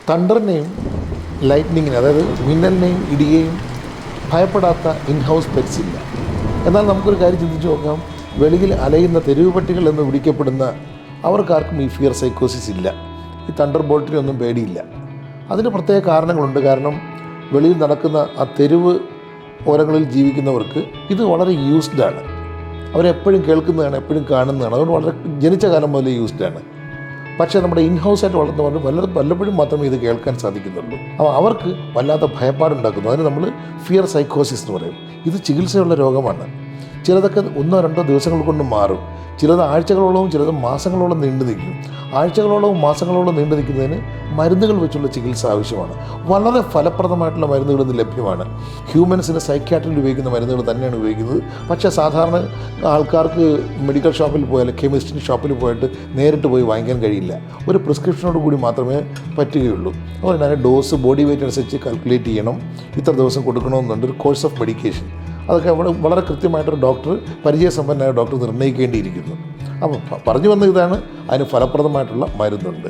തണ്ടറിനെയും ലൈറ്റ്നിങ്ങിനെ, അതായത് മിന്നലിനെയും ഇടിയെയും ഭയപ്പെടാത്ത in-house pets ഇല്ല. എന്നാൽ നമുക്കൊരു കാര്യം ചിന്തിച്ച് നോക്കാം, വെളിയിൽ അലയുന്ന തെരുവ് പട്ടികൾ എന്ന് വിളിക്കപ്പെടുന്ന അവർക്കാർക്കും ഈ ഫിയർ സൈക്കോസിസ് ഇല്ല. ഈ തണ്ടർ ബോൾട്ടിനൊന്നും പേടിയില്ല. അതിന് പ്രത്യേക കാരണങ്ങളുണ്ട്. കാരണം വെളിയിൽ നടക്കുന്ന ആ തെരുവ് ഓരങ്ങളിൽ ജീവിക്കുന്നവർക്ക് ഇത് വളരെ യൂസ്ഡാണ്. അവരെപ്പോഴും കേൾക്കുന്നതാണ്, എപ്പോഴും കാണുന്നതാണ്. അതുകൊണ്ട് വളരെ ജനിച്ച കാലം മുതലേ യൂസ്ഡാണ്. പക്ഷേ നമ്മുടെ ഇൻഹൗസായിട്ട് വളർത്തുന്നവർ വല്ലപ്പോഴും മാത്രമേ ഇത് കേൾക്കാൻ സാധിക്കുന്നുള്ളൂ. അപ്പോൾ അവർക്ക് വല്ലാത്ത ഭയപ്പാടുണ്ടാക്കുന്നു. അതിന് നമ്മൾ ഫിയർ സൈക്കോസിസ് എന്ന് പറയും. ഇത് ചികിത്സയുള്ള രോഗമാണ്. ചിലതൊക്കെ 1-2 ദിവസങ്ങൾ കൊണ്ട് മാറും, ചിലത് ആഴ്ചകളോളവും, ചിലത് മാസങ്ങളോളം നീണ്ടു നിൽക്കും. ആഴ്ചകളോളവും മാസങ്ങളോളം നീണ്ടു നിൽക്കുന്നതിന് മരുന്നുകൾ വെച്ചുള്ള ചികിത്സ ആവശ്യമാണ്. വളരെ ഫലപ്രദമായിട്ടുള്ള മരുന്നുകൾ ഇന്ന് ലഭ്യമാണ്. ഹ്യൂമൻസിന് സൈക്യാട്രിയിൽ ഉപയോഗിക്കുന്ന മരുന്നുകൾ തന്നെയാണ് ഉപയോഗിക്കുന്നത്. പക്ഷേ സാധാരണ ആൾക്കാർക്ക് മെഡിക്കൽ ഷോപ്പിൽ പോയാൽ, കെമിസ്ട്രി ഷോപ്പിൽ പോയിട്ട് നേരിട്ട് പോയി വാങ്ങിക്കാൻ കഴിയില്ല. ഒരു പ്രിസ്ക്രിപ്ഷനോട് കൂടി മാത്രമേ പറ്റുകയുള്ളൂ. അതുപോലെ തന്നെ ഡോസ് ബോഡി വെയിറ്റ് അനുസരിച്ച് കാൽക്കുലേറ്റ് ചെയ്യണം. ഇത്ര ദിവസം കൊടുക്കണമെന്നുണ്ട്. ഒരു കോഴ്സ് ഓഫ് മെഡിക്കേഷൻ അതൊക്കെ വളരെ കൃത്യമായിട്ടൊരു ഡോക്ടർ, പരിചയസമ്പന്നനായ ഡോക്ടർ നിർണ്ണയിക്കേണ്ടിയിരിക്കുന്നു. അപ്പോൾ പറഞ്ഞു വന്ന ഇതാണ്, അതിന് ഫലപ്രദമായിട്ടുള്ള മരുന്നുണ്ട്.